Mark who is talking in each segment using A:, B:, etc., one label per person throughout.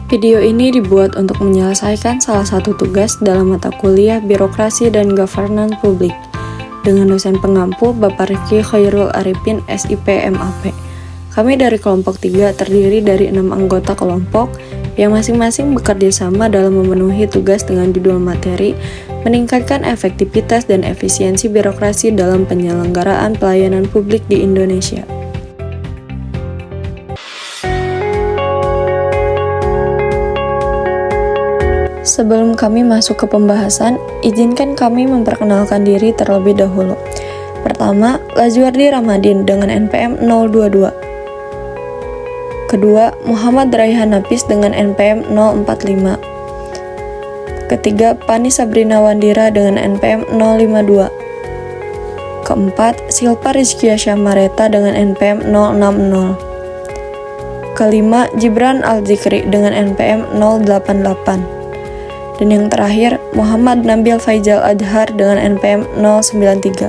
A: Video ini dibuat untuk menyelesaikan salah satu tugas dalam mata kuliah Birokrasi dan Governance Publik dengan dosen pengampu Bapak Rifki Khairul Arifin SIP MAP. Kami dari kelompok 3 terdiri dari 6 anggota kelompok yang masing-masing bekerja sama dalam memenuhi tugas dengan judul materi meningkatkan efektivitas dan efisiensi birokrasi dalam penyelenggaraan pelayanan publik di Indonesia. Sebelum kami masuk ke pembahasan, izinkan kami memperkenalkan diri terlebih dahulu. Pertama, Lajuardi Ramadin dengan NPM 022. Kedua, Muhammad Raihan Nafis dengan NPM 045. Ketiga, Pani Sabrina Wandira dengan NPM 052. Keempat, Silpa Rizkia Syamareta dengan NPM 060. Kelima, Jibran Al-Zikri dengan NPM 088. Dan yang terakhir, Muhammad Nabil Faizal Adhar dengan NPM 093.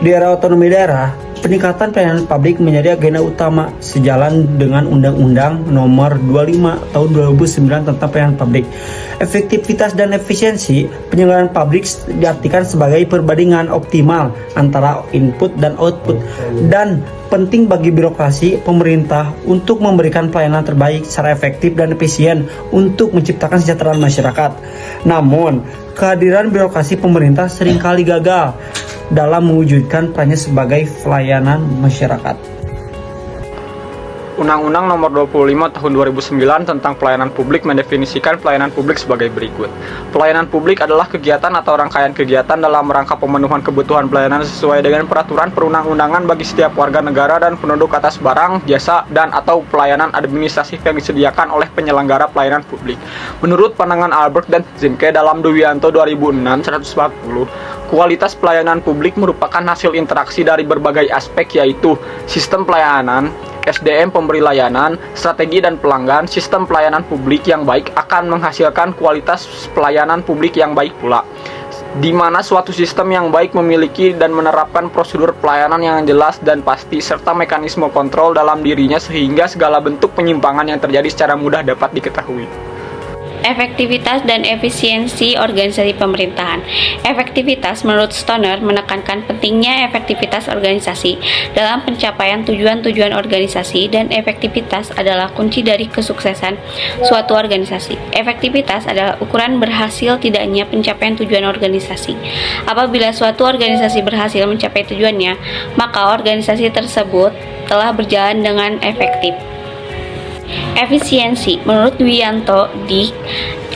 B: Di era otonomi daerah, peningkatan pelayanan publik menjadi agenda utama sejalan dengan Undang-Undang Nomor 25 Tahun 2009 tentang pelayanan publik. Efektivitas dan efisiensi penyelenggaraan publik diartikan sebagai perbandingan optimal antara input dan output, dan penting bagi birokrasi pemerintah untuk memberikan pelayanan terbaik secara efektif dan efisien untuk menciptakan kesejahteraan masyarakat. Namun, kehadiran birokrasi pemerintah seringkali gagal dalam mewujudkan perannya sebagai pelayanan masyarakat.
C: Undang-Undang Nomor 25 Tahun 2009 tentang Pelayanan Publik mendefinisikan pelayanan publik sebagai berikut. Pelayanan publik adalah kegiatan atau rangkaian kegiatan dalam rangka pemenuhan kebutuhan pelayanan sesuai dengan peraturan perundang-undangan bagi setiap warga negara dan penduduk atas barang, jasa, dan atau pelayanan administratif yang disediakan oleh penyelenggara pelayanan publik. Menurut pandangan Albert dan Zimke dalam Duwianto 2006-140, kualitas pelayanan publik merupakan hasil interaksi dari berbagai aspek, yaitu sistem pelayanan, SDM pemberi layanan, strategi dan pelanggan. Sistem pelayanan publik yang baik akan menghasilkan kualitas pelayanan publik yang baik pula, di mana suatu sistem yang baik memiliki dan menerapkan prosedur pelayanan yang jelas dan pasti, serta mekanisme kontrol dalam dirinya sehingga segala bentuk penyimpangan yang terjadi secara mudah dapat diketahui.
D: Efektivitas dan efisiensi organisasi pemerintahan. Efektivitas menurut Stoner menekankan pentingnya efektivitas organisasi dalam pencapaian tujuan-tujuan organisasi, dan efektivitas adalah kunci dari kesuksesan suatu organisasi. Efektivitas adalah ukuran berhasil tidaknya pencapaian tujuan organisasi. Apabila suatu organisasi berhasil mencapai tujuannya, maka organisasi tersebut telah berjalan dengan efektif. Efisiensi menurut Wianto Dik,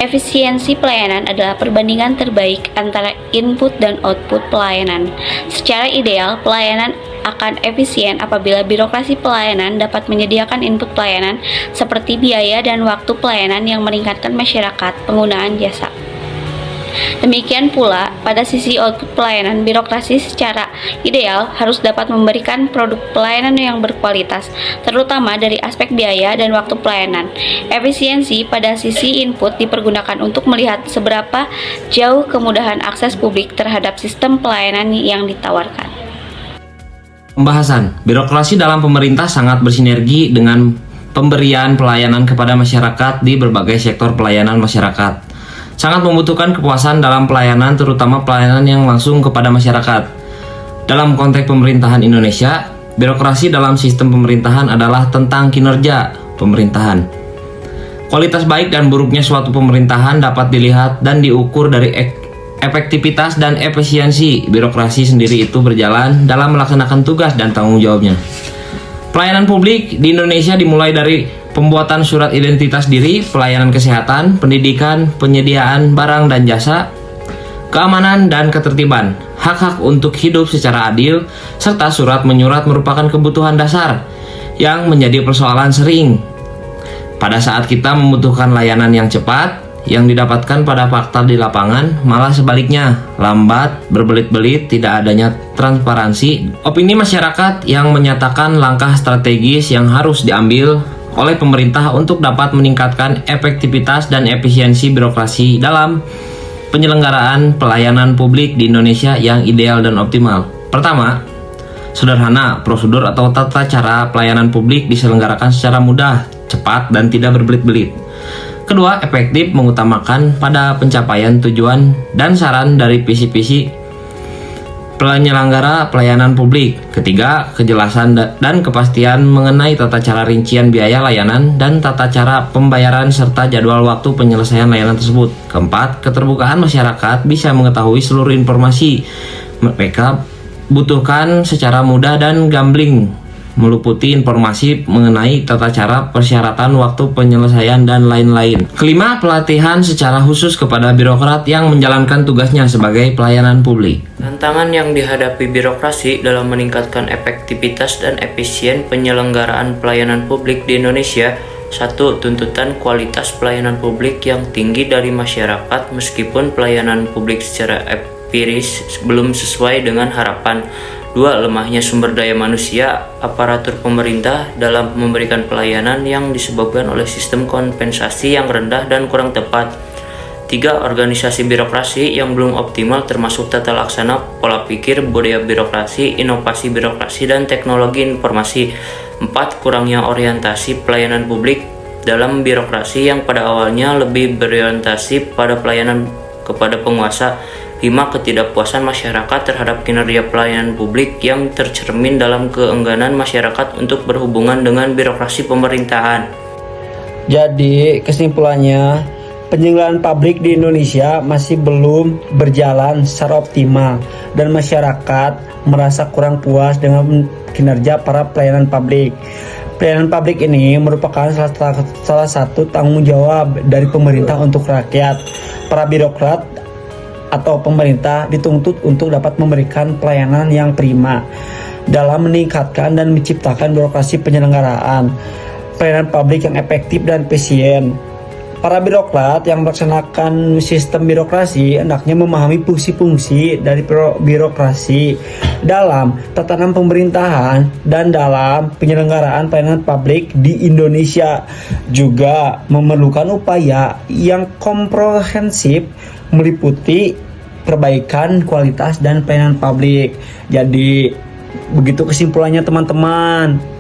D: efisiensi pelayanan adalah perbandingan terbaik antara input dan output pelayanan. Secara ideal, pelayanan akan efisien apabila birokrasi pelayanan dapat menyediakan input pelayanan seperti biaya dan waktu pelayanan yang meningkatkan masyarakat penggunaan jasa. Demikian pula, pada sisi output pelayanan, birokrasi secara ideal harus dapat memberikan produk pelayanan yang berkualitas, terutama dari aspek biaya dan waktu pelayanan. Efisiensi pada sisi input dipergunakan untuk melihat seberapa jauh kemudahan akses publik terhadap sistem pelayanan yang ditawarkan.
E: Pembahasan, birokrasi dalam pemerintah sangat bersinergi dengan pemberian pelayanan kepada masyarakat di berbagai sektor pelayanan masyarakat. Sangat membutuhkan kepuasan dalam pelayanan, terutama pelayanan yang langsung kepada masyarakat. Dalam konteks pemerintahan Indonesia, birokrasi dalam sistem pemerintahan adalah tentang kinerja pemerintahan. Kualitas baik dan buruknya suatu pemerintahan dapat dilihat dan diukur dari efektivitas dan efisiensi birokrasi sendiri itu berjalan dalam melaksanakan tugas dan tanggung jawabnya. Pelayanan publik di Indonesia dimulai dari pembuatan surat identitas diri, pelayanan kesehatan, pendidikan, penyediaan barang dan jasa, keamanan dan ketertiban, hak-hak untuk hidup secara adil, serta surat menyurat merupakan kebutuhan dasar yang menjadi persoalan sering pada saat kita membutuhkan layanan yang cepat yang didapatkan pada fakta di lapangan, malah sebaliknya, lambat, berbelit-belit, tidak adanya transparansi. Opini masyarakat yang menyatakan langkah strategis yang harus diambil oleh pemerintah untuk dapat meningkatkan efektivitas dan efisiensi birokrasi dalam penyelenggaraan pelayanan publik di Indonesia yang ideal dan optimal. Pertama, sederhana, prosedur atau tata cara pelayanan publik diselenggarakan secara mudah, cepat, dan tidak berbelit-belit. Kedua, efektif mengutamakan pada pencapaian tujuan dan saran dari visi-visi penyelenggara pelayanan publik. Ketiga, kejelasan dan kepastian mengenai tata cara rincian biaya layanan dan tata cara pembayaran serta jadwal waktu penyelesaian layanan tersebut. Keempat, keterbukaan masyarakat bisa mengetahui seluruh informasi mereka butuhkan secara mudah dan gambling, meliputi informasi mengenai tata cara, persyaratan, waktu penyelesaian, dan lain-lain. Kelima, pelatihan secara khusus kepada birokrat yang menjalankan tugasnya sebagai pelayanan publik.
F: Tantangan yang dihadapi birokrasi dalam meningkatkan efektivitas dan efisien penyelenggaraan pelayanan publik di Indonesia. 1. Tuntutan kualitas pelayanan publik yang tinggi dari masyarakat meskipun pelayanan publik secara empiris belum sesuai dengan harapan. 2. Lemahnya sumber daya manusia aparatur pemerintah dalam memberikan pelayanan yang disebabkan oleh sistem kompensasi yang rendah dan kurang tepat. 3. Organisasi birokrasi yang belum optimal termasuk tata laksana, pola pikir, budaya birokrasi, inovasi birokrasi, dan teknologi informasi. 4. Kurangnya orientasi pelayanan publik dalam birokrasi yang pada awalnya lebih berorientasi pada pelayanan kepada penguasa. 5. Ketidakpuasan masyarakat terhadap kinerja pelayanan publik yang tercermin dalam keengganan masyarakat untuk berhubungan dengan birokrasi pemerintahan.
B: Jadi kesimpulannya, penyelenggaraan publik di Indonesia masih belum berjalan secara optimal dan masyarakat merasa kurang puas dengan kinerja para pelayanan publik. Pelayanan publik ini merupakan salah satu tanggung jawab dari pemerintah untuk rakyat. Para birokrat atau pemerintah dituntut untuk dapat memberikan pelayanan yang prima dalam meningkatkan dan menciptakan birokrasi penyelenggaraan pelayanan publik yang efektif dan efisien. Para birokrat yang melaksanakan sistem birokrasi hendaknya memahami fungsi-fungsi dari birokrasi dalam tatanan pemerintahan dan dalam penyelenggaraan pelayanan publik di Indonesia. Juga memerlukan upaya yang komprehensif meliputi perbaikan kualitas dan pelayanan publik. Jadi begitu kesimpulannya teman-teman.